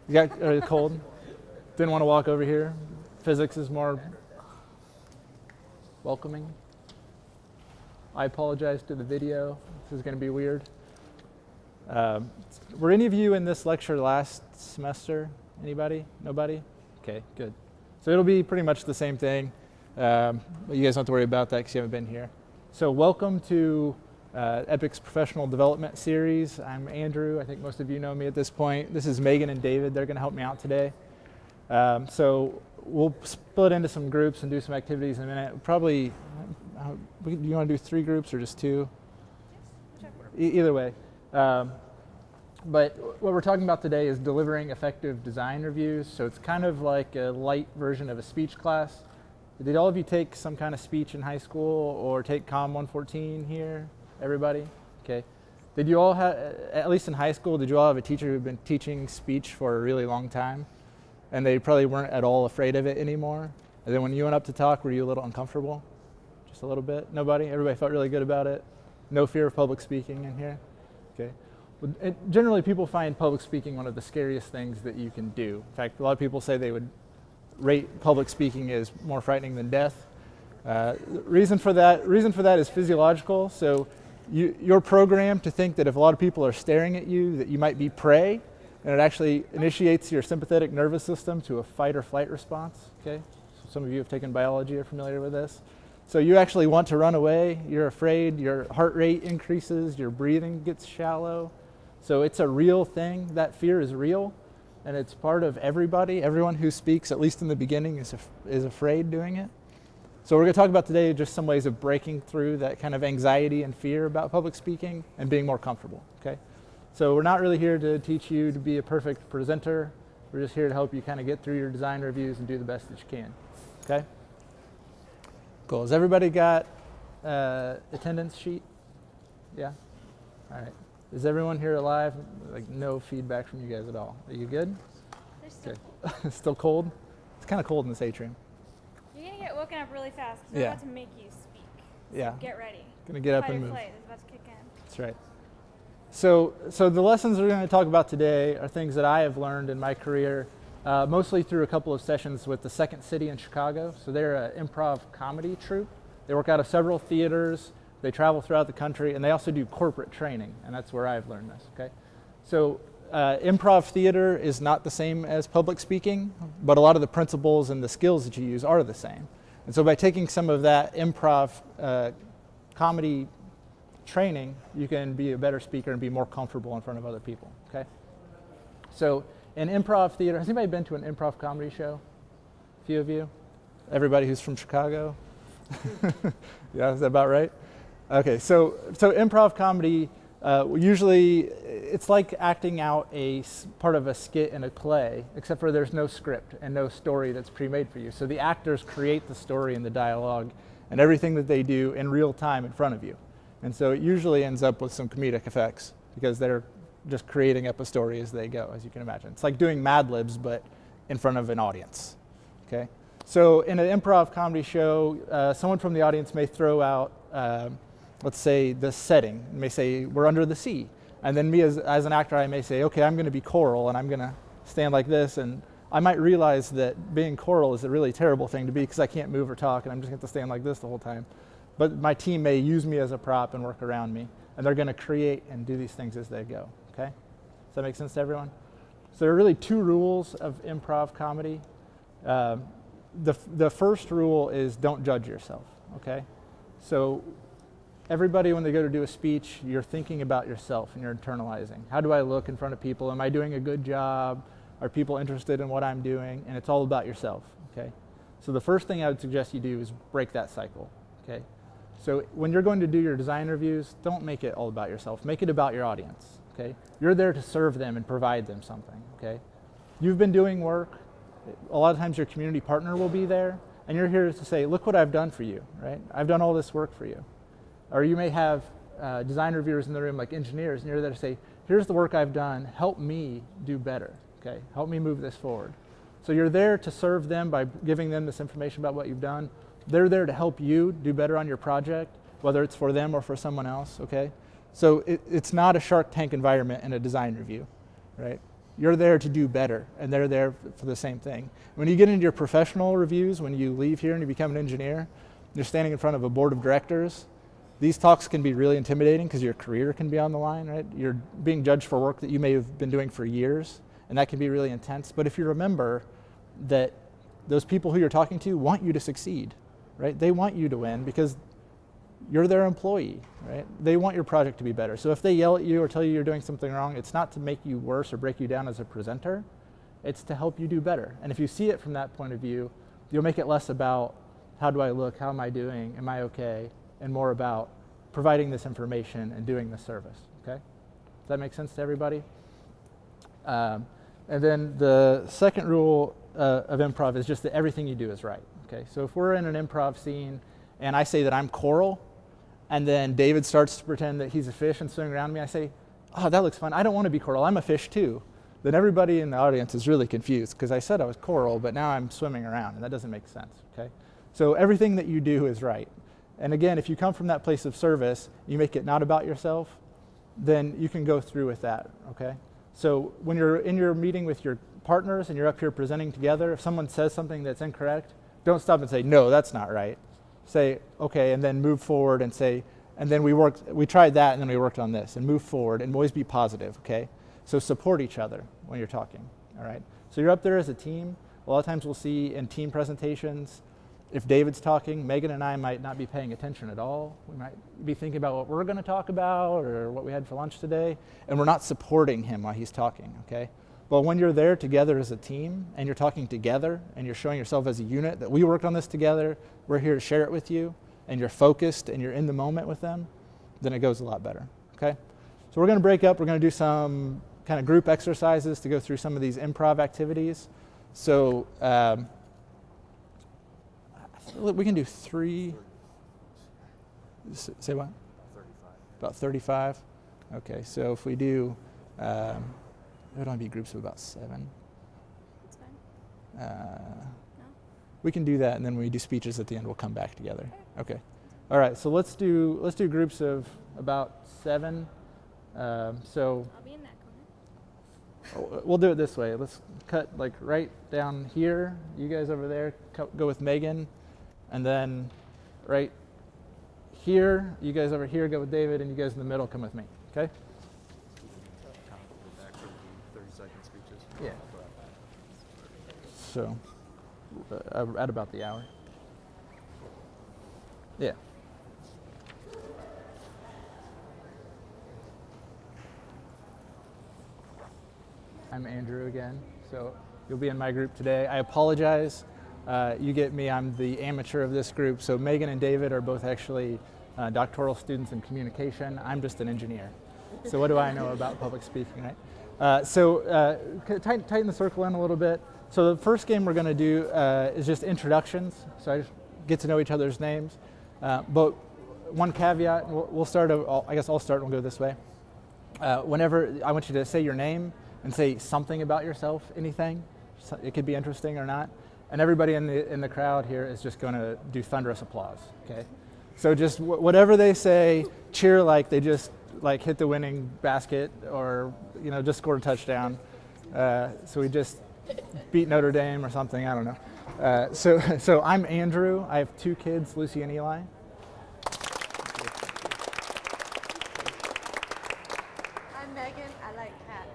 You got cold? Didn't want to walk over here? Physics is more welcoming. I apologize to the video. This is going to be weird. Were any of you in this lecture last semester? Anybody? Nobody? Okay, good. So it'll be pretty much the same thing. But you guys don't have to worry about that because you haven't been here. So welcome to EPICS Professional Development Series. I'm Andrew. I think most of you know me at this point. This is Megan and David. They're going to help me out today. So we'll split into some groups and do some activities in a minute. Probably, do you want to do 3 groups or just 2? Either way. But what we're talking about today is delivering effective design reviews. So it's kind of like a light version of a speech class. Did all of you take some kind of speech in high school or take COM 114 here? Everybody? Okay. Did you all have, at least in high school, did you all have a teacher who had been teaching speech for a really long time? And they probably weren't at all afraid of it anymore? And then when you went up to talk, were you a little uncomfortable? Just a little bit? Nobody? Everybody felt really good about it? No fear of public speaking in here? Okay. Well, generally, people find public speaking one of the scariest things that you can do. In fact, a lot of people say they would rate public speaking as more frightening than death. Reason for that is physiological. So you're programmed to think that if a lot of people are staring at you, that you might be prey, and it actually initiates your sympathetic nervous system to a fight or flight response. Okay, so some of you have taken biology, are familiar with this. So you actually want to run away. You're afraid. Your heart rate increases. Your breathing gets shallow. So it's a real thing. That fear is real. And it's part of everybody. Everyone who speaks, at least in the beginning, is afraid doing it. So we're going to talk about today just some ways of breaking through that kind of anxiety and fear about public speaking and being more comfortable. Okay. So we're not really here to teach you to be a perfect presenter. We're just here to help you kind of get through your design reviews and do the best that you can. Okay. Cool. Has everybody got attendance sheet? Yeah. All right. Is everyone here alive? Like no feedback from you guys at all. Are you good? They're still cold. Still cold? It's kind of cold in this atrium. You're going to get woken up really fast because Yeah. we're about to make you speak. So Yeah. get ready. Gonna get up Fight and or move. flight is about to kick in. That's right. So the lessons we're going to talk about today are things that I have learned in my career, mostly through a couple of sessions with the Second City in Chicago. So they're an improv comedy troupe. They work out of several theaters. They travel throughout the country, and they also do corporate training, and that's where I've learned this, okay? So improv theater is not the same as public speaking, but a lot of the principles and the skills that you use are the same. And so by taking some of that improv comedy training, you can be a better speaker and be more comfortable in front of other people, okay? So in improv theater, has anybody been to an improv comedy show? A few of you? Everybody who's from Chicago? Yeah, is that about right? Okay, so improv comedy, usually it's like acting out a part of a skit in a play, except for there's no script and no story that's pre-made for you. So the actors create the story and the dialogue and everything that they do in real time in front of you. And so it usually ends up with some comedic effects because they're just creating up a story as they go, as you can imagine. It's like doing Mad Libs, but in front of an audience, okay? So in an improv comedy show, someone from the audience may throw out, let's say, the setting. It may say, we're under the sea. And then me as an actor, I may say, okay, I'm going to be Coral, and I'm going to stand like this. And I might realize that being Coral is a really terrible thing to be because I can't move or talk, and I'm just going to stand like this the whole time. But my team may use me as a prop and work around me. And they're going to create and do these things as they go, okay? Does that make sense to everyone? So there are really 2 rules of improv comedy. The first rule is don't judge yourself, okay? So everybody, when they go to do a speech, you're thinking about yourself and you're internalizing. How do I look in front of people? Am I doing a good job? Are people interested in what I'm doing? And it's all about yourself, okay? So the first thing I would suggest you do is break that cycle, okay? So when you're going to do your design reviews, don't make it all about yourself. Make it about your audience, okay? You're there to serve them and provide them something, okay? You've been doing work. A lot of times your community partner will be there, and you're here to say, look what I've done for you, right? I've done all this work for you. Or you may have design reviewers in the room, like engineers, and you're there to say, here's the work I've done, help me do better, okay? Help me move this forward. So you're there to serve them by giving them this information about what you've done. They're there to help you do better on your project, whether it's for them or for someone else, okay? So it's not a Shark Tank environment in a design review, right? You're there to do better, and they're there for the same thing. When you get into your professional reviews, when you leave here and you become an engineer, you're standing in front of a board of directors. These talks can be really intimidating because your career can be on the line, right? You're being judged for work that you may have been doing for years, and that can be really intense. But if you remember that those people who you're talking to want you to succeed, right? They want you to win because you're their employee, right? They want your project to be better. So if they yell at you or tell you you're doing something wrong, it's not to make you worse or break you down as a presenter. It's to help you do better. And if you see it from that point of view, you'll make it less about how do I look, how am I doing, am I okay, and more about providing this information and doing this service, okay? Does that make sense to everybody? And then the second rule of improv is just that everything you do is right, okay? So if we're in an improv scene and I say that I'm coral, and then David starts to pretend that he's a fish and swimming around me, I say, oh, that looks fun. I don't want to be coral. I'm a fish too. Then everybody in the audience is really confused because I said I was coral, but now I'm swimming around, and that doesn't make sense, okay? So everything that you do is right. And again, if you come from that place of service, you make it not about yourself, then you can go through with that, okay? So when you're in your meeting with your partners and you're up here presenting together, if someone says something that's incorrect, don't stop and say, no, that's not right. Say, okay, and then move forward and say, and then we tried that and then we worked on this, and move forward and always be positive, okay? So support each other when you're talking, all right? So you're up there as a team. A lot of times we'll see in team presentations, if David's talking, Megan and I might not be paying attention at all. We might be thinking about what we're gonna talk about or what we had for lunch today, and we're not supporting him while he's talking, okay? But when you're there together as a team and you're talking together and you're showing yourself as a unit that we worked on this together, we're here to share it with you, and you're focused and you're in the moment with them, then it goes a lot better, okay? So we're gonna break up, we're gonna do some kind of group exercises to go through some of these improv activities. So we can do 3, say what? 35. About 35? Okay, so if we do, it would only be groups of about 7. That's fine. No? We can do that, and then when we do speeches at the end, we'll come back together. Okay. All right, so let's do groups of about 7. So I'll be in that corner. we'll do it this way. Let's cut like right down here. You guys over there, go with Megan. And then right here, you guys over here go with David, and you guys in the middle come with me, okay? Back for the 30-second speeches. Yeah. So at about the hour. Yeah. I'm Andrew again, so you'll be in my group today. I apologize. You get me, I'm the amateur of this group. So Megan and David are both actually doctoral students in communication. I'm just an engineer. So what do I know about public speaking, right? Tighten the circle in a little bit. So the first game we're gonna do is just introductions. So I just get to know each other's names. But one caveat, we'll start, I guess I'll start and we'll go this way. Whenever I want you to say your name and say something about yourself, anything. It could be interesting or not. And everybody in the crowd here is just going to do thunderous applause, okay? So just whatever they say, cheer like they just like hit the winning basket or just scored a touchdown. So we just beat Notre Dame or something, I don't know. So I'm Andrew. I have 2 kids, Lucy and Eli. I'm Megan. I like cats.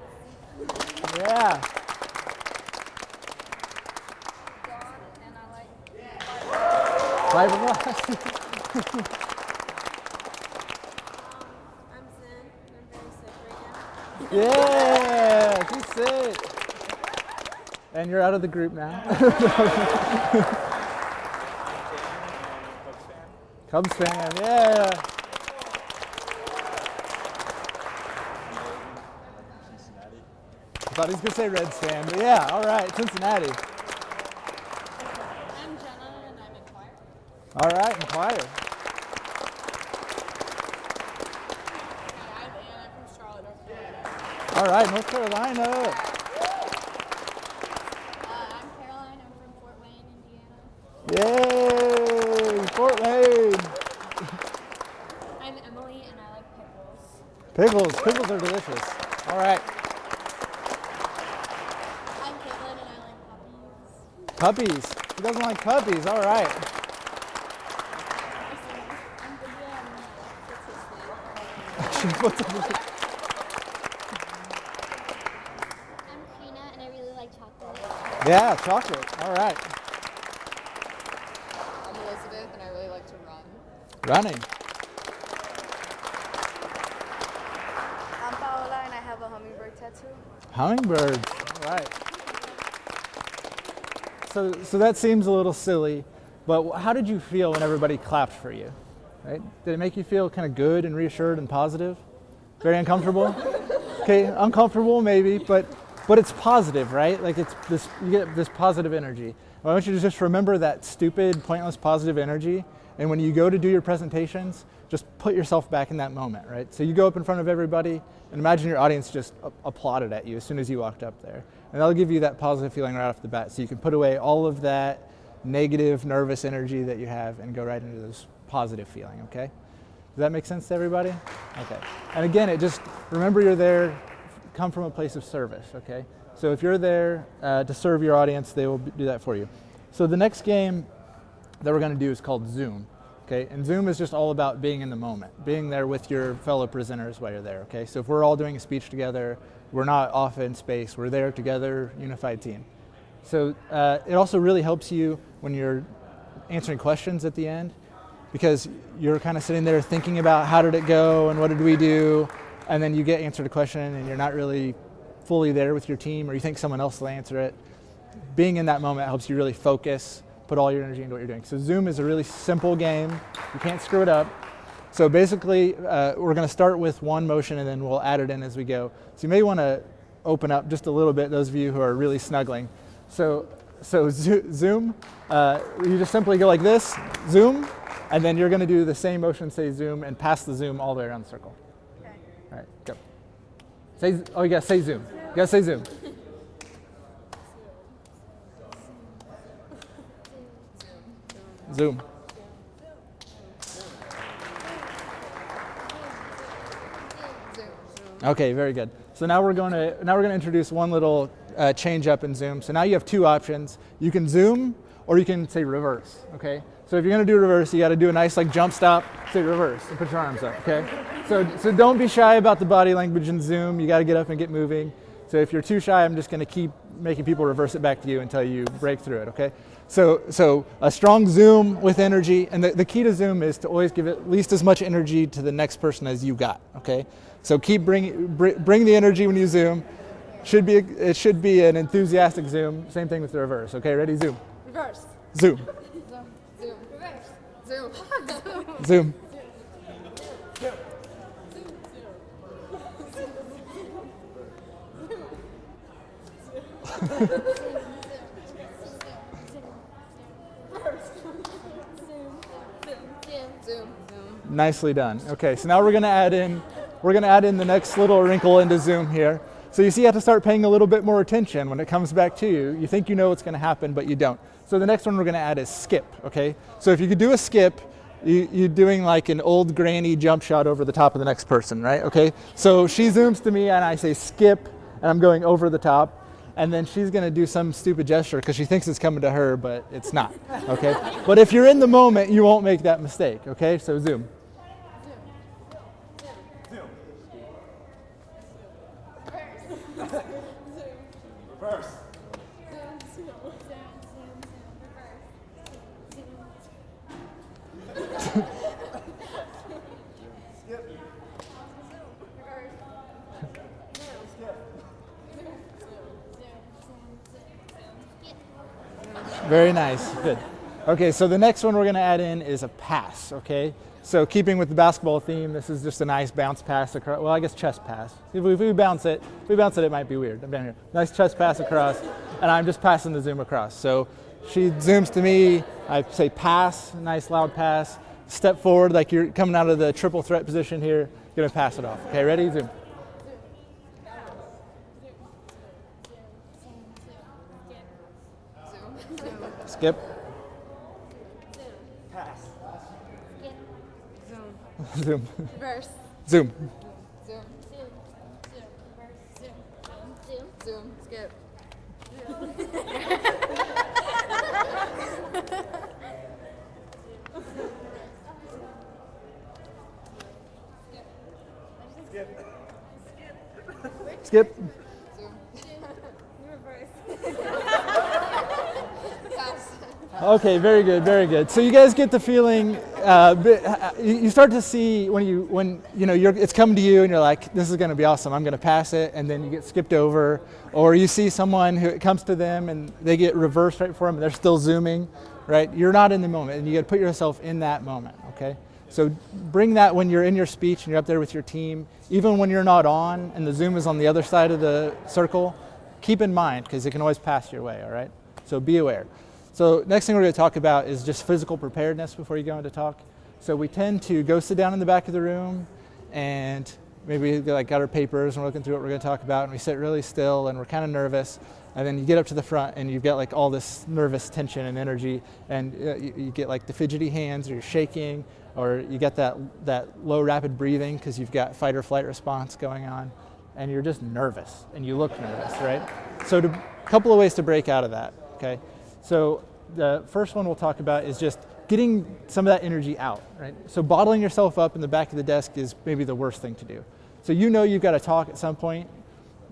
Yeah. And I like Fiberglass. I'm Zen. I'm very sick right now. Yeah, she's sick. And you're out of the group now. Cubs fan, yeah. Cincinnati. I thought he was going to say Reds fan, but yeah, all right, Cincinnati. I'm Jenna and I'm in choir. All right, and choir. Hi, I'm Anne. I'm from Charlotte, North Carolina. All right, North Carolina. I'm Caroline. I'm from Fort Wayne, Indiana. Yay, Fort Wayne. I'm Emily and I like pickles. Pickles are delicious. All right. Puppies. Who doesn't like puppies? All right. What's up? I'm Krina, and I really like chocolate. Yeah, chocolate. All right. I'm Elizabeth, and I really like to run. Running. I'm Paola and I have a hummingbird tattoo. Hummingbirds. All right. So that seems a little silly, but how did you feel when everybody clapped for you? Right? Did it make you feel kind of good and reassured and positive? Very uncomfortable? Okay, uncomfortable maybe, but it's positive, right? Like it's this, you get this positive energy. I want you to just remember that stupid, pointless positive energy, and when you go to do your presentations, just put yourself back in that moment, right? So you go up in front of everybody and imagine your audience just applauded at you as soon as you walked up there. And that'll give you that positive feeling right off the bat, so you can put away all of that negative, nervous energy that you have and go right into this positive feeling, okay? Does that make sense to everybody? Okay. And again, remember you're there, come from a place of service, okay? So if you're there to serve your audience, they will do that for you. So the next game that we're gonna do is called Zoom, okay? And Zoom is just all about being in the moment, being there with your fellow presenters while you're there, okay? So if we're all doing a speech together, we're not off in space, we're there together, unified team. So it also really helps you when you're answering questions at the end, because you're kind of sitting there thinking about how did it go and what did we do, and then you get answered a question and you're not really fully there with your team, or you think someone else will answer it. Being in that moment helps you really focus, put all your energy into what you're doing. So Zoom is a really simple game. You can't screw it up. So basically, we're going to start with one motion and then we'll add it in as we go. So you may want to open up just a little bit, those of you who are really snuggling. So Zoom, you just simply go like this, Zoom, and then you're going to do the same motion, say Zoom, and pass the Zoom all the way around the circle. Okay. All right, go. You gotta say Zoom. You gotta say Zoom. Zoom. Okay, very good. So now we're going to introduce one little change up in Zoom. So now you have two options. You can Zoom or you can say reverse. Okay. So if you're going to do reverse, you got to do a nice like jump stop, say reverse, and put your arms up. Okay. So don't be shy about the body language in Zoom. You got to get up and get moving. So if you're too shy, I'm just going to keep making people reverse it back to you until you break through it. Okay. So a strong Zoom with energy, and the key to Zoom is to always give at least as much energy to the next person as you got. Okay. So keep bring the energy when you Zoom. It should be an enthusiastic Zoom. Same thing with the reverse. Okay, ready? Zoom. Reverse. Zoom. Zoom. Reverse. Zoom. Zoom. Zoom. Nicely done. Okay, so now we're going to add in the next little wrinkle into Zoom here. So you see, you have to start paying a little bit more attention when it comes back to you. You think you know what's going to happen, but you don't. So the next one we're going to add is skip. Okay, so if you could do a skip, you're doing like an old granny jump shot over the top of the next person, right? Okay, so she zooms to me and I say skip, and I'm going over the top. And then she's going to do some stupid gesture because she thinks it's coming to her, but it's not, okay? But if you're in the moment, you won't make that mistake, okay? So Zoom. Reverse. Very nice, good. Okay, so the next one we're gonna add in is a pass, okay? So keeping with the basketball theme, this is just a nice bounce pass across, well, I guess chest pass. If we bounce it, it might be weird. I'm down here. Nice chest pass across, and I'm just passing the Zoom across. So she zooms to me, I say pass, nice loud pass, step forward like you're coming out of the triple threat position here, gonna pass it off. Okay, ready? Zoom. Skip. Pass. Zoom. Reverse. Zoom. Zoom. Zoom. Skip. Skip. Zoom. Reverse. Pass. Okay, very good, very good. So you guys get the feeling. You start to see when it's come to you and you're like, this is going to be awesome. I'm going to pass it, and then you get skipped over, or you see someone who it comes to them and they get reversed right for them and they're still zooming, right? You're not in the moment, and you got to put yourself in that moment. Okay. So bring that when you're in your speech and you're up there with your team, even when you're not on and the Zoom is on the other side of the circle, keep in mind because it can always pass your way, all right? So be aware. So next thing we're going to talk about is just physical preparedness before you go into talk. So we tend to go sit down in the back of the room and maybe got our papers and we're looking through what we're going to talk about, and we sit really still and we're kind of nervous. And then you get up to the front and you've got like all this nervous tension and energy, and you get like the fidgety hands, or you're shaking, or you get that low rapid breathing because you've got fight or flight response going on, and you're just nervous and you look nervous, right? So a couple of ways to break out of that, okay? So the first one we'll talk about is just getting some of that energy out, right? So bottling yourself up in the back of the desk is maybe the worst thing to do. So you know you've got to talk at some point.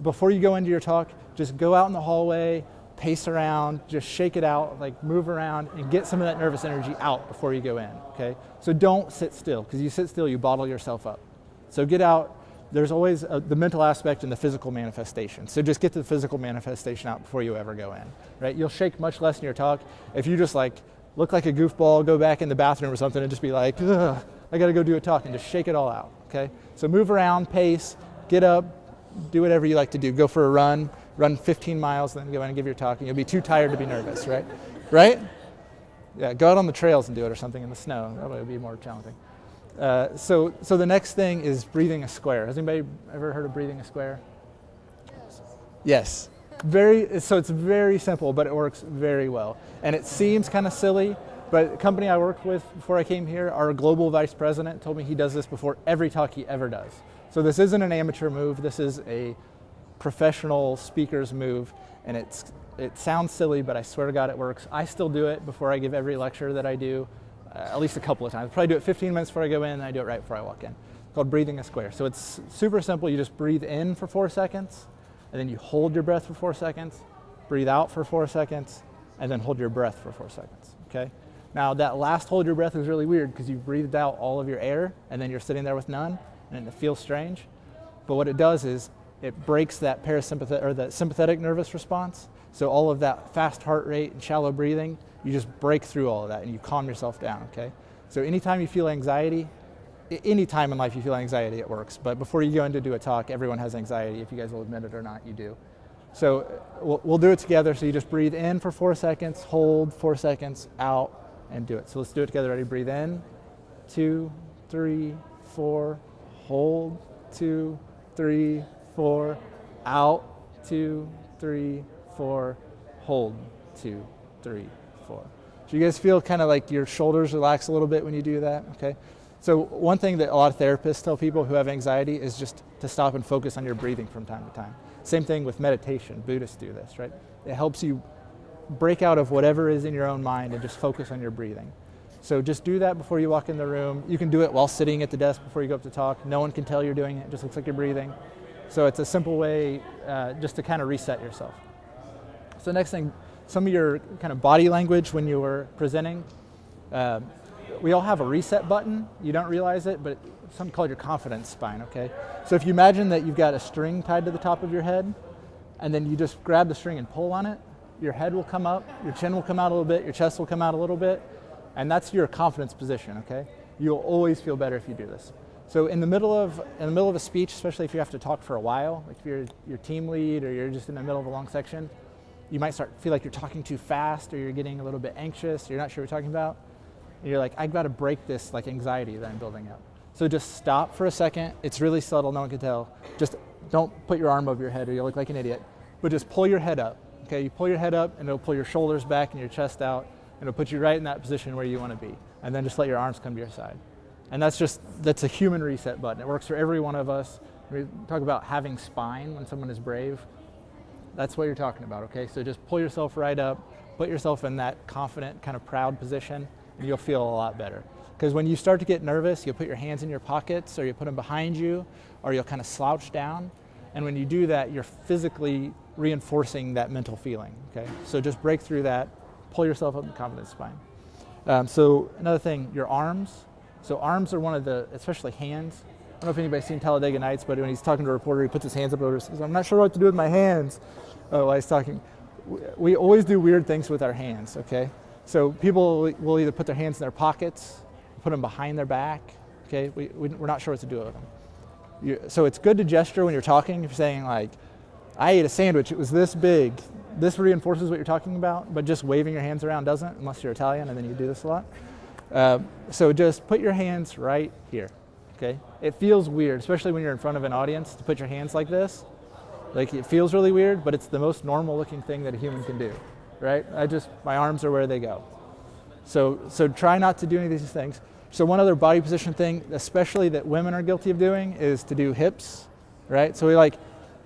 Before you go into your talk, just go out in the hallway, pace around, just shake it out, like move around and get some of that nervous energy out before you go in, okay? So don't sit still, because you sit still, you bottle yourself up. So get out. There's always the mental aspect and the physical manifestation. So just get the physical manifestation out before you ever go in, right? You'll shake much less in your talk if you just like look like a goofball, go back in the bathroom or something and just be like, ugh, I gotta go do a talk, and just shake it all out, okay? So move around, pace, get up, do whatever you like to do. Go for a run 15 miles, then go in and give your talk, and you'll be too tired to be nervous, right? Right? Yeah, go out on the trails and do it, or something in the snow. That would be more challenging. So the next thing is breathing a square. Has anybody ever heard of breathing a square? Yes. So it's very simple, but it works very well. And it seems kind of silly, but the company I worked with before I came here, our global vice president told me he does this before every talk he ever does. So this isn't an amateur move. This is a professional speaker's move, and it sounds silly, but I swear to God it works. I still do it before I give every lecture that I do, at least a couple of times. I probably do it 15 minutes before I go in, and I do it right before I walk in. It's called breathing a square. So it's super simple. You just breathe in for 4 seconds, and then you hold your breath for 4 seconds, breathe out for 4 seconds, and then hold your breath for 4 seconds, okay? Now that last hold your breath is really weird because you breathed out all of your air, and then you're sitting there with none, and it feels strange. But what it does is it breaks that parasympathetic or that sympathetic nervous response. So all of that fast heart rate and shallow breathing, you just break through all of that and you calm yourself down, okay? So anytime you feel anxiety, any time in life you feel anxiety, it works. But before you go in to do a talk, everyone has anxiety. If you guys will admit it or not, you do. So we'll do it together. So you just breathe in for 4 seconds, hold 4 seconds, out, and do it. So let's do it together. Ready? Breathe in, 2, 3, 4, hold, 2, 3, 4, out, 2, 3, 4, hold, 2, 3, 4. So you guys feel kind of like your shoulders relax a little bit when you do that, okay? So one thing that a lot of therapists tell people who have anxiety is just to stop and focus on your breathing from time to time. Same thing with meditation. Buddhists do this, right? It helps you break out of whatever is in your own mind and just focus on your breathing. So just do that before you walk in the room. You can do it while sitting at the desk before you go up to talk. No one can tell you're doing it. It just looks like you're breathing. So it's a simple way just to kind of reset yourself. So next thing, some of your kind of body language when you were presenting. We all have a reset button. You don't realize it, but it's something called your confidence spine, okay? So if you imagine that you've got a string tied to the top of your head, and then you just grab the string and pull on it, your head will come up, your chin will come out a little bit, your chest will come out a little bit, and that's your confidence position, okay? You'll always feel better if you do this. So in the middle of a speech, especially if you have to talk for a while, like if you're your team lead or you're just in the middle of a long section, you might feel like you're talking too fast, or you're getting a little bit anxious, or you're not sure what you're talking about. And you're like, I've got to break this like anxiety that I'm building up. So just stop for a second. It's really subtle, no one can tell. Just don't put your arm over your head or you'll look like an idiot. But just pull your head up, okay? You pull your head up and it'll pull your shoulders back and your chest out, and it'll put you right in that position where you want to be. And then just let your arms come to your side. And that's a human reset button. It works for every one of us. We talk about having spine when someone is brave. That's what you're talking about, okay? So just pull yourself right up, put yourself in that confident, kind of proud position, and you'll feel a lot better. Because when you start to get nervous, you'll put your hands in your pockets, or you put them behind you, or you'll kind of slouch down. And when you do that, you're physically reinforcing that mental feeling, okay? So just break through that, pull yourself up in confident spine. So another thing, your arms. So arms are one of the, especially hands. I don't know if anybody's seen Talladega Nights, but when he's talking to a reporter, he puts his hands up over, says, I'm not sure what to do with my hands while he's talking. We always do weird things with our hands, okay? So people will either put their hands in their pockets, put them behind their back, okay? We're not sure what to do with them. So it's good to gesture when you're talking. If you're saying like, I ate a sandwich, it was this big. This reinforces what you're talking about, but just waving your hands around doesn't, unless you're Italian, and then you do this a lot. So just put your hands right here, okay? It feels weird, especially when you're in front of an audience, to put your hands like this. Like, it feels really weird, but it's the most normal looking thing that a human can do, right? My arms are where they go. So try not to do any of these things. So one other body position thing, especially that women are guilty of doing, is to do hips, right? So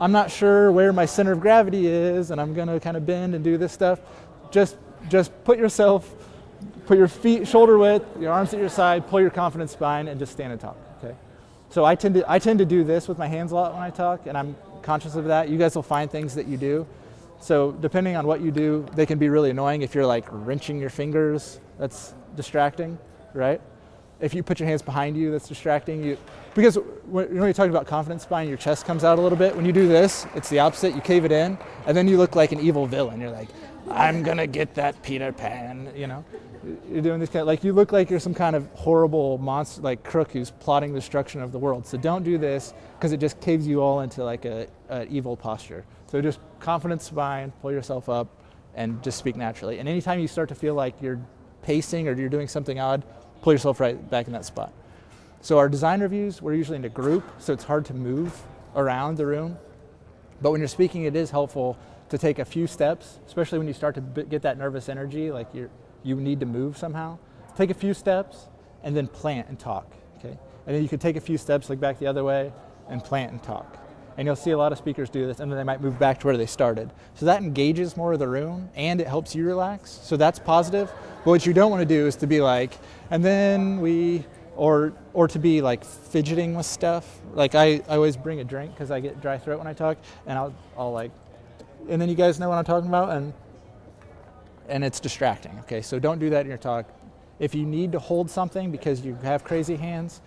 I'm not sure where my center of gravity is, and I'm gonna kind of bend and do this stuff. Just put your feet shoulder width, your arms at your side, pull your confident spine, and just stand and talk, okay? So I tend to do this with my hands a lot when I talk, and I'm conscious of that. You guys will find things that you do. So depending on what you do, they can be really annoying. If you're like wrenching your fingers, that's distracting, right? If you put your hands behind you, that's distracting you. Because when you talk about confident spine, your chest comes out a little bit. When you do this, it's the opposite. You cave it in, and then you look like an evil villain. You're like, I'm gonna get that Peter Pan, you know? You're doing this kind of, like, you look like you're some kind of horrible monster, like crook who's plotting the destruction of the world. So don't do this, because it just caves you all into like a evil posture. So just confident spine, pull yourself up, and just speak naturally. And anytime you start to feel like you're pacing or you're doing something odd, pull yourself right back in that spot. So our design reviews, we're usually in a group, so it's hard to move around the room. But when you're speaking, it is helpful to take a few steps, especially when you start to get that nervous energy, like you need to move somehow. Take a few steps and then plant and talk, okay? And then you could take a few steps, like back the other way, and plant and talk. And you'll see a lot of speakers do this, and then they might move back to where they started. So that engages more of the room, and it helps you relax. So that's positive. But what you don't want to do is to be like, and then or to be like fidgeting with stuff. Like I always bring a drink because I get dry throat when I talk, and I'll like, and then you guys know what I'm talking about, and it's distracting. Okay, so don't do that in your talk. If you need to hold something because you have crazy hands,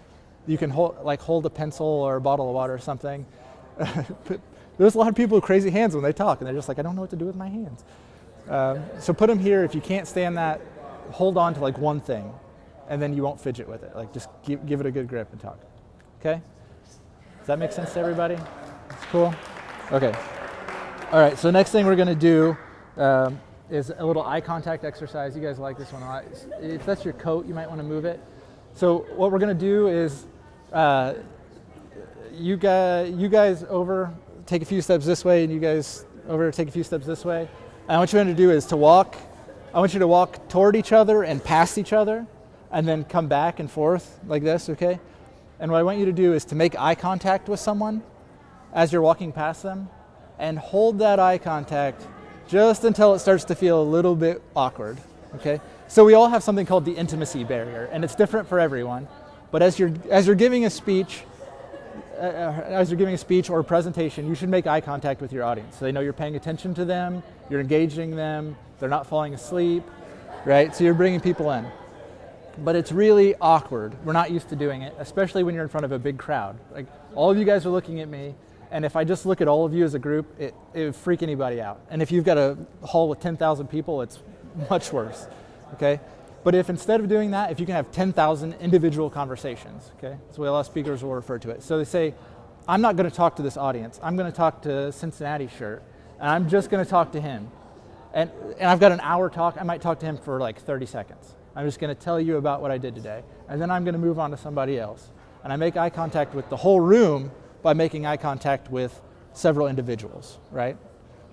you can hold a pencil or a bottle of water or something. There's a lot of people with crazy hands when they talk, and they're just like, I don't know what to do with my hands. So put them here. If you can't stand that, hold on to like one thing, and then you won't fidget with it. Like, just give it a good grip and talk. Okay? Does that make sense to everybody? That's cool? Okay. All right, so next thing we're gonna do is a little eye contact exercise. You guys like this one a lot. If that's your coat, you might wanna move it. So what we're gonna do is, you guys over, take a few steps this way, and you guys over, take a few steps this way. And what you want to do is I want you to walk toward each other and past each other, and then come back and forth like this, okay? And what I want you to do is to make eye contact with someone as you're walking past them, and hold that eye contact just until it starts to feel a little bit awkward, okay? So we all have something called the intimacy barrier, and it's different for everyone. But as you're giving a speech, or a presentation, you should make eye contact with your audience. So they know you're paying attention to them, you're engaging them, they're not falling asleep, right? So you're bringing people in. But it's really awkward. We're not used to doing it, especially when you're in front of a big crowd. Like, all of you guys are looking at me, and if I just look at all of you as a group, it would freak anybody out. And if you've got a hall with 10,000 people, it's much worse, okay? But if instead of doing that, if you can have 10,000 individual conversations, okay? That's the way a lot of speakers will refer to it. So they say, I'm not gonna talk to this audience. I'm gonna talk to Cincinnati shirt, and I'm just gonna talk to him. And I've got an hour talk, I might talk to him for like 30 seconds. I'm just gonna tell you about what I did today. And then I'm gonna move on to somebody else. And I make eye contact with the whole room by making eye contact with several individuals, right?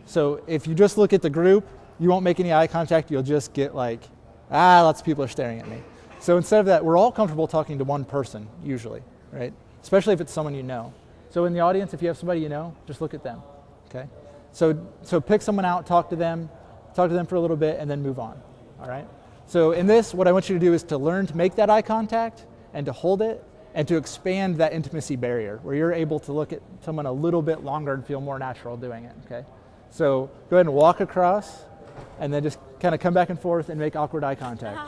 So if you just look at the group, you won't make any eye contact, you'll just get like, lots of people are staring at me. So instead of that, we're all comfortable talking to one person, usually, right? Especially if it's someone you know. So in the audience, if you have somebody you know, just look at them, okay? So pick someone out, talk to them, talk to them for a little bit, and then move on, all right? So in this, what I want you to do is to learn to make that eye contact and to hold it and to expand that intimacy barrier where you're able to look at someone a little bit longer and feel more natural doing it, okay? So go ahead and walk across and then just kind of come back and forth and make awkward eye contact.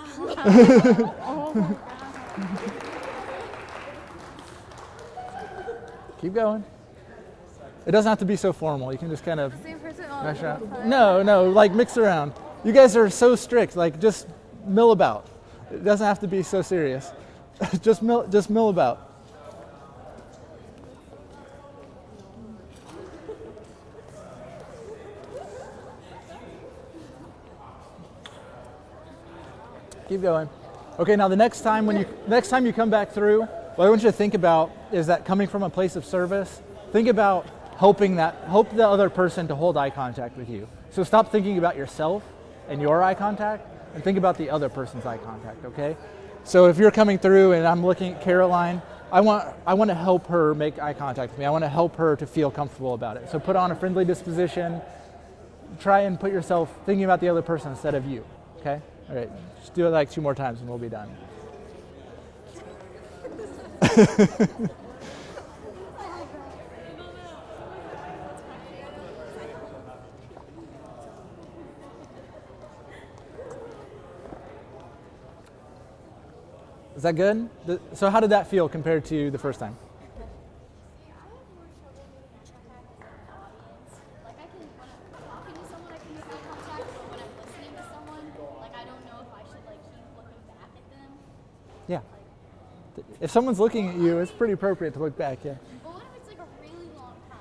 Keep going. It doesn't have to be so formal. You can just kind of Same person. mash around. No, like mix around. You guys are so strict, like just mill about. It doesn't have to be so serious. just mill about. Keep going. Okay, now the next time you come back through, what I want you to think about is that coming from a place of service, think about help the other person to hold eye contact with you. So stop thinking about yourself and your eye contact and think about the other person's eye contact, okay? So if you're coming through and I'm looking at Caroline, I want to help her make eye contact with me. I want to help her to feel comfortable about it. So put on a friendly disposition. Try and put yourself thinking about the other person instead of you, okay? All right, just do it like 2 more times and we'll be done. Is that good? So how did that feel compared to the first time? Like I can, when I'm talking to someone, I can make eye contact, but when I'm listening to someone, like I don't know if I should like keep looking back at them. Yeah. If someone's looking at you, it's pretty appropriate to look back, yeah. But what if it's like a really long time?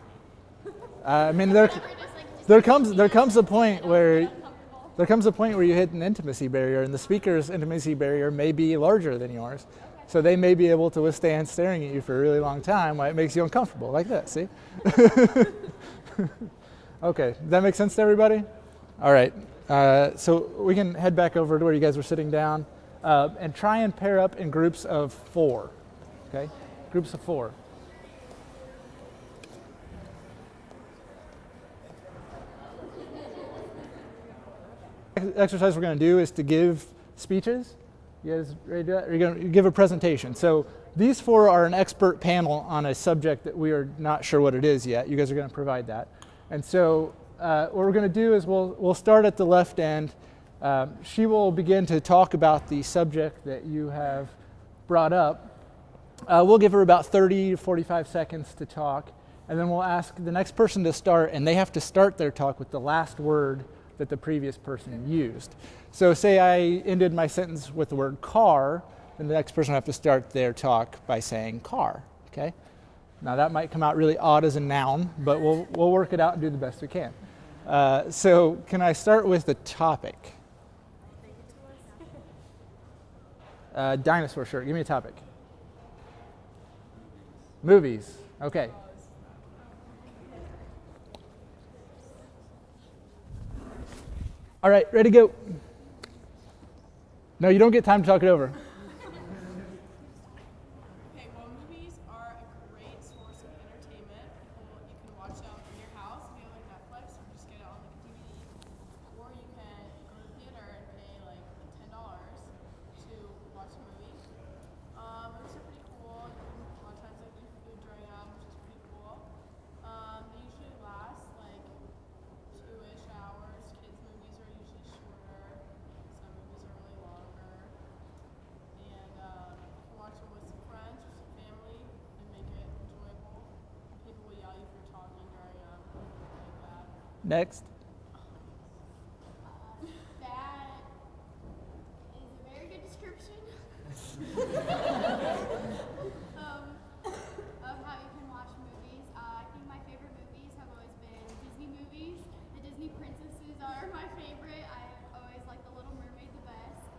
I mean, Or just like there comes a point where you hit an intimacy barrier, and the speaker's intimacy barrier may be larger than yours. So they may be able to withstand staring at you for a really long time while it makes you uncomfortable, like that, see? Okay, does that make sense to everybody? All right, so we can head back over to where you guys were sitting down and try and pair up in groups of 4, okay? Groups of 4. Exercise we're going to do is to give speeches. You guys ready to do that? You're going to give a presentation. So these 4 are an expert panel on a subject that we are not sure what it is yet. You guys are going to provide that. And so what we're going to do is we'll start at the left end. She will begin to talk about the subject that you have brought up. We'll give her about 30 to 45 seconds to talk, and then we'll ask the next person to start, and they have to start their talk with the last word that the previous person used. So say I ended my sentence with the word car, then the next person will have to start their talk by saying car, okay? Now that might come out really odd as a noun, but we'll work it out and do the best we can. So can I start with the topic? Dinosaur shirt, give me a topic. Movies, okay. All right, ready to go. No, you don't get time to talk it over. Okay, well, movies are a great source of entertainment. You can watch them in your house if you have like Netflix, or just get it on like a DVD. Or you can go to the theater and pay like $10 to watch a movie. Movies are pretty cool. You can a lot of times like eat food during them, which is pretty cool. They usually last like 2-ish hours. Kids' movies are usually shorter. Some movies are really longer. And you can watch them with some friends or some family and make it enjoyable. People will yell at you for talking during them, like that. Next. That is a very good description of how you can watch movies. I think my favorite movies have always been Disney movies. The Disney princesses are my favorite. I always like The Little Mermaid the best.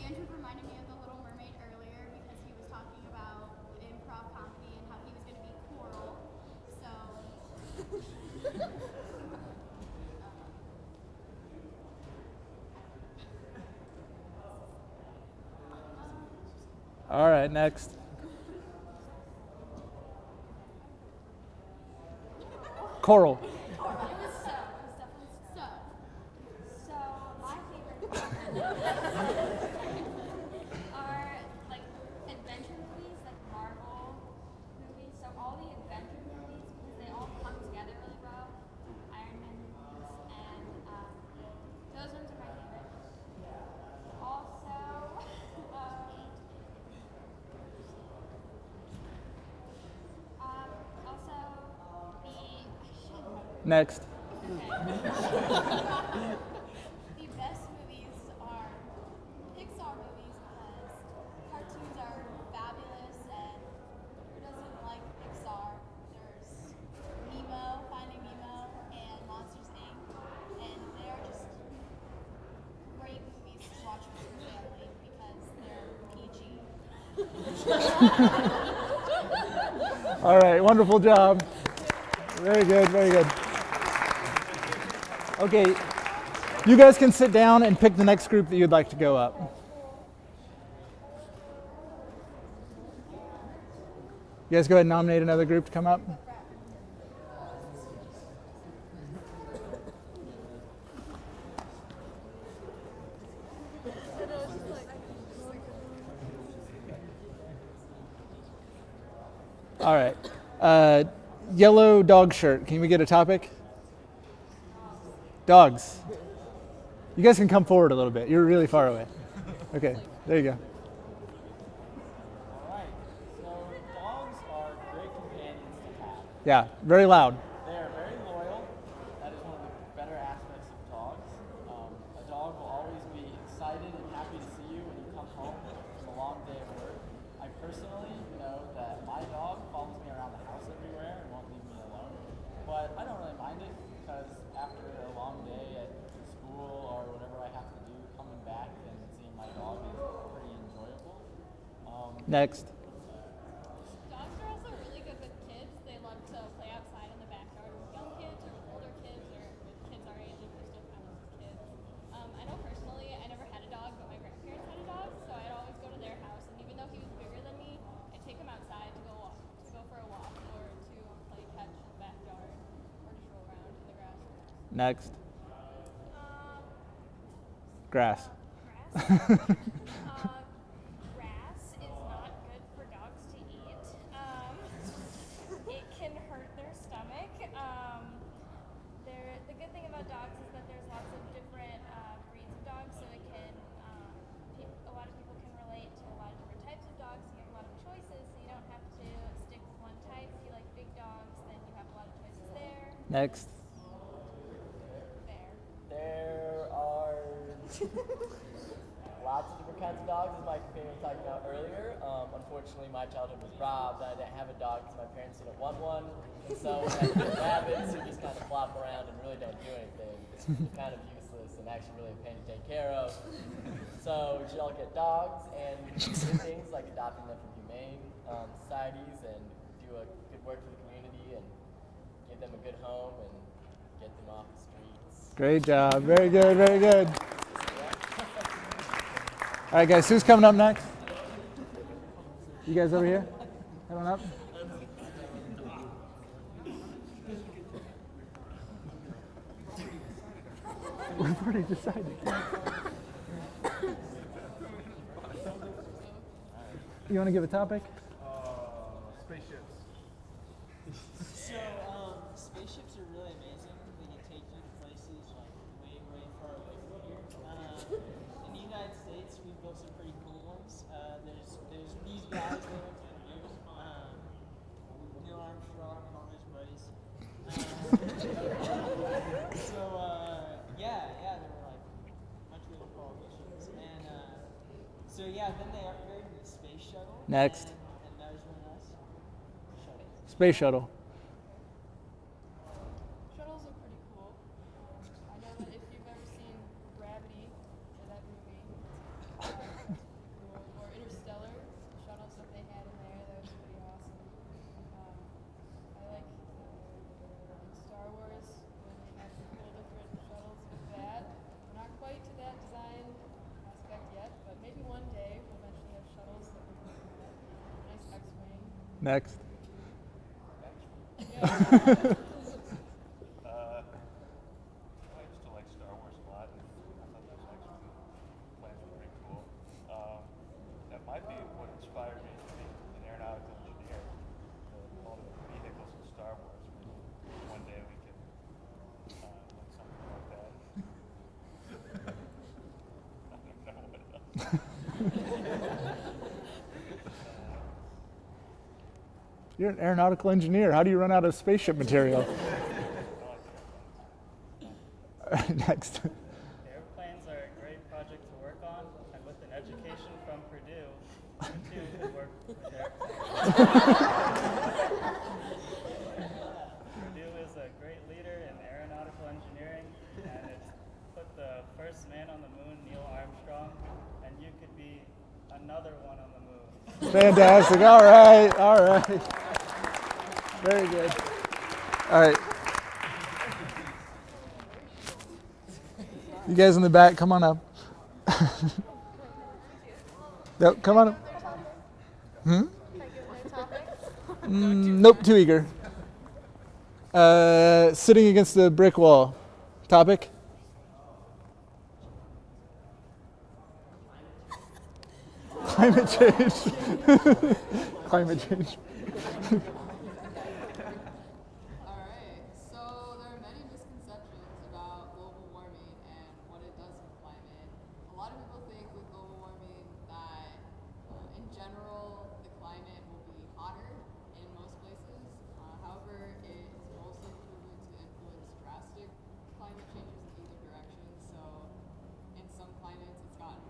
Andrew reminded me of The Little Mermaid earlier because he was talking about improv comedy and how he was going to be Coral. So All right, next. Coral. it was so. It was definitely so. Next. The best movies are Pixar movies because cartoons are fabulous, and who doesn't like Pixar? There's Nemo, Finding Nemo, and Monsters Inc. And they are just great movies to watch with your family because they're PG. All right, wonderful job. Very good, very good. Okay, you guys can sit down and pick the next group that you'd like to go up. You guys go ahead and nominate another group to come up. All right. Yellow dog shirt. Can we get a topic? Dogs. You guys can come forward a little bit. You're really far away. Okay, there you go. Alright, so dogs are great companions to have. Yeah, very loud. They are very loyal. That is one of the better aspects of dogs. A dog will always be excited and happy to see you when you come home from a long day of work. I personally know that my dog follows me around the house everywhere and won't leave me alone. But I don't really mind it because after a long day at school or whatever I have to do, coming back and seeing my dog is pretty enjoyable. Next. Dogs are also really good with kids. They love to play outside in the backyard with young kids or with older kids or with kids our age if they're still kind of kids. I know personally I never had a dog, but my grandparents had a dog, so I'd always go to their house, and even though he was bigger than me, I'd take him outside to go for a walk or to play catch in the backyard or just roll around in the grass. Next. Um, Grass. Grass is not good for dogs to eat. It can hurt their stomach. The good thing about dogs is that there's lots of different breeds of dogs, so it can. A lot of people can relate to a lot of different types of dogs. You have a lot of choices, so you don't have to stick with one type. If you like big dogs, then you have a lot of choices there. Next. There. There are lots of different kinds of dogs, as my companion was talking about earlier. Unfortunately, my childhood was robbed. I didn't have a dog because my parents didn't want one. And so we had little rabbits who just kind of flop around and really don't do anything. They're kind of useless and actually really a pain to take care of. So we should all get dogs and do things like adopting them from humane societies and do a good work for the community and give them a good home and get them off the streets. Great job. Very good, very good. All right, guys, who's coming up next? You guys over here? Head on up. We've already decided. You want to give a topic? Spaceships. So, spaceships are really amazing. They can take you to places like way, way far away from here. In the United States, we've built some pretty cool ones. There's these guys they went to the moon. Neil Armstrong and all his buddies. Yeah, they were like much really cool missions. And so yeah, then they upgraded to the space shuttle. Next. And that was really nice. Shuttle. Space shuttle. Shuttles are pretty cool. I know that if you've ever seen Gravity, or that movie, that's pretty cool. Or Interstellar, the shuttles that they had in there, that was pretty awesome. I like Star Wars, when they have the cool different shuttles with that. We're not quite to that design aspect yet, but maybe one day we'll eventually have shuttles that we can nice X-wing. Next. I used to like Star Wars a lot, and I thought those X-wing plans were pretty cool. That might be what inspired me to be an aeronautical engineer. All the vehicles in Star Wars. Maybe one day we can learn something like that. I don't know what else. You're an aeronautical engineer. How do you run out of spaceship material? Next. Airplanes are a great project to work on, and with an education from Purdue, you too could work with airplanes. Purdue is a great leader in aeronautical engineering, and it's put the first man on the moon, Neil Armstrong, and you could be another one on the moon. Fantastic. All right. All right. Very good. All right. You guys in the back, come on up. Yep, come on up. Nope, too eager. Sitting against the brick wall. Topic? Climate change. Climate change. Alright, so there are many misconceptions about global warming and what it does to the climate. A lot of people think with global warming that in general the climate will be hotter in most places. However, it is mostly proven to influence drastic climate changes in either direction. So in some climates it's gotten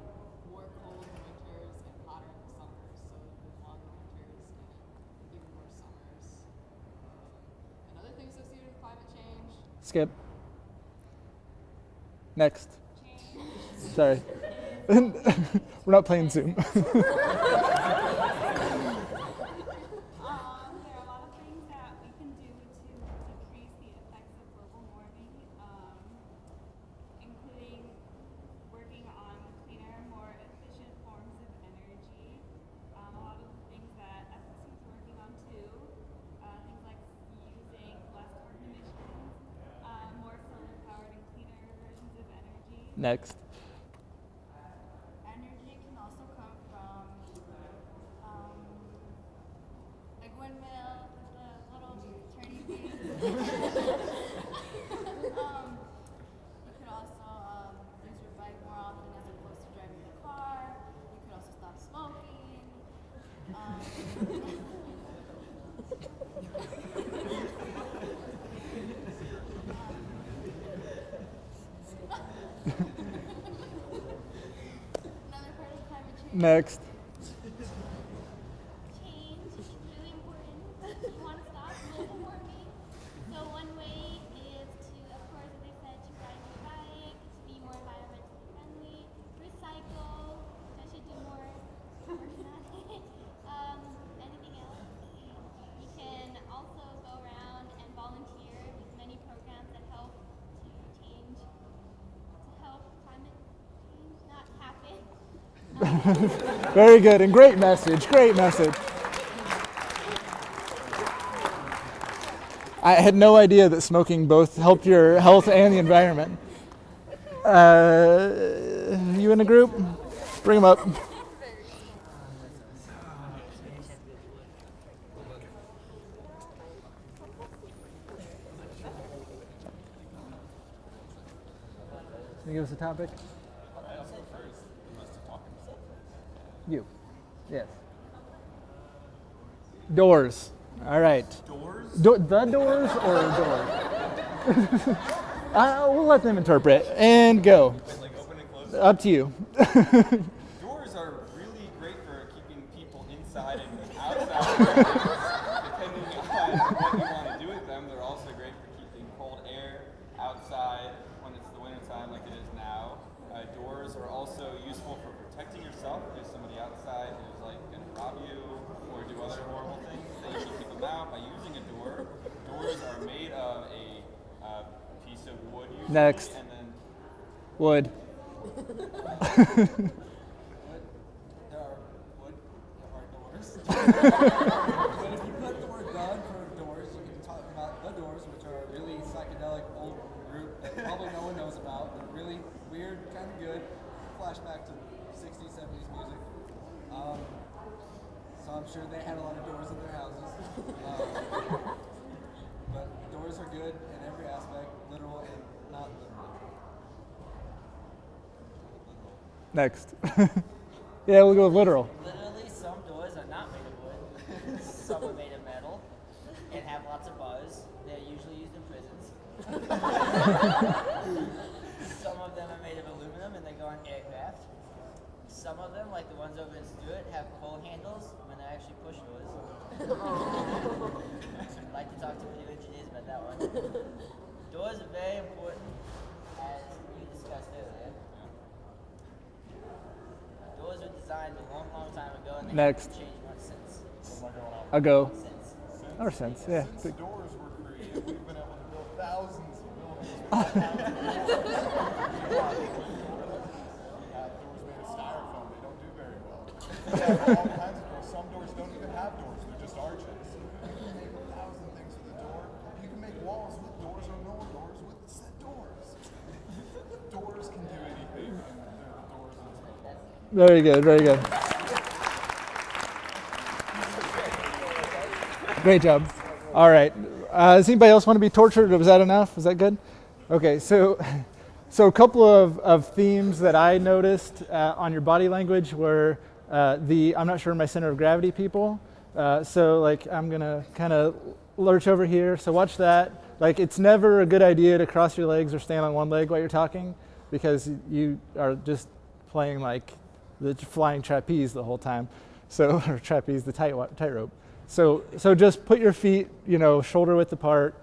more cold in winters and hotter in the summers. So with longer winters and even worse summers. Another thing associated with climate change. Skip. Next. Sorry. We're not playing Zoom. There are a lot of things that we can do to decrease the effects of global warming, including working on cleaner, more efficient forms of energy. A lot of the things that SSC is working on too, things like using less carbon emissions, more solar-powered and cleaner versions of energy. Next. Energy can also come from like windmill with the little turning things. You could also use your bike more often as opposed to driving the car. You could also stop smoking. Another part of climate change. Next. Change is really important. You want to stop global warming. So one way is to, of course, as I said, to ride your bike, to be more environmentally friendly, recycle, which I should do more working on it. Anything else? You can also go around and volunteer with many programs that help climate change not happen. Very good and great message. Great message. I had no idea that smoking both helped your health and the environment. You in a group? Bring them up. Can you give us a topic? You. Yes. Doors. All right. Doors? The doors or doors? We'll let them interpret. And go. Like open and close? Up to you. Doors are really great for keeping people inside and outside. Depending on what you want to do with them, they're also great for keeping cold air outside when it's the winter time like it is now. Doors are also useful for protecting yourself. If there's somebody outside who's like going to rob you or do other horrible things, then you can keep them out by using a door. Doors are made of a piece of wood usually. Next. And then Wood. There are doors. But if you put the word "gun" for doors, you can talk about the Doors, which are a really psychedelic old group that probably no one knows about. They're really weird, kind of good. Flashback to 60s, 70s music. So I'm sure they had a lot of doors in their houses. But doors are good in every aspect, literal and not literal. Next. Yeah, we'll go with literal. Literally, some doors are not made of wood. Some are made of metal and have lots of bars. They're usually used in prisons. Next. Change my sense. I'll go. Sense. Or sense, yeah. Since doors were created, we've been able to build thousands of buildings with thousands of doors. Have doors made of styrofoam. They don't do very well. We have all kinds of doors. Some doors don't even have doors. They're just arches. You can make 1,000 things with a door. You can make walls with doors or no doors with set doors. Doors can do anything, and they're the doors of the world. Very good, very good. Great job. All right. Does anybody else want to be tortured, or was that enough? Was that good? Okay, so a couple of themes that I noticed on your body language were I'm not sure my center of gravity people. So like I'm gonna kind of lurch over here. So watch that. Like it's never a good idea to cross your legs or stand on one leg while you're talking, because you are just playing like the flying trapeze the whole time. So or trapeze, the tightrope. So just put your feet, shoulder width apart.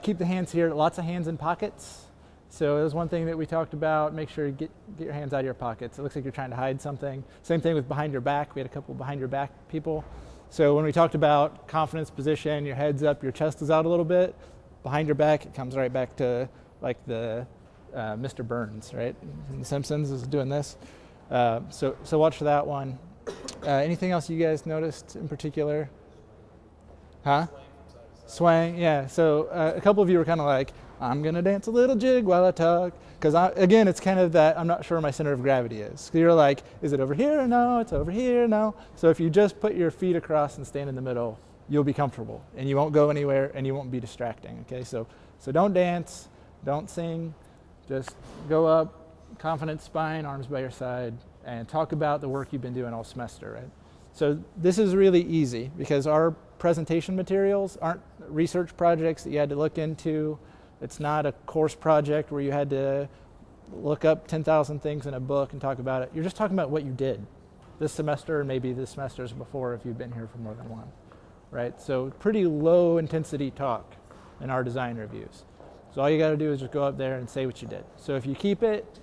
Keep the hands here. Lots of hands in pockets. So that was one thing that we talked about. Make sure you get your hands out of your pockets. It looks like you're trying to hide something. Same thing with behind your back. We had a couple behind your back people. So when we talked about confidence position, your head's up, your chest is out a little bit. Behind your back, it comes right back to like the Mr. Burns, right? In The Simpsons is doing this. So watch for that one. Anything else you guys noticed in particular? Huh? Swaying, yeah. So a couple of you were kind of like, I'm going to dance a little jig while I talk. Because again, it's kind of that I'm not sure where my center of gravity is. So you're like, is it over here? No, it's over here. No. So if you just put your feet across and stand in the middle, you'll be comfortable and you won't go anywhere and you won't be distracting. Okay, so don't dance, don't sing, just go up, confident spine, arms by your side, and talk about the work you've been doing all semester, right? So this is really easy because our presentation materials aren't research projects that you had to look into. It's not a course project where you had to look up 10,000 things in a book and talk about it. You're just talking about what you did this semester and maybe the semesters before if you've been here for more than one, right? So pretty low intensity talk in our design reviews. So all you got to do is just go up there and say what you did. So if you keep it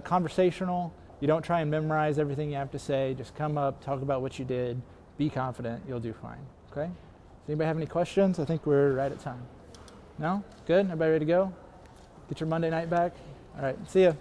conversational, you don't try and memorize everything you have to say, just come up, talk about what you did, be confident, you'll do fine, okay? Does anybody have any questions? I think we're right at time. No? Good? Everybody ready to go? Get your Monday night back? All right, see ya.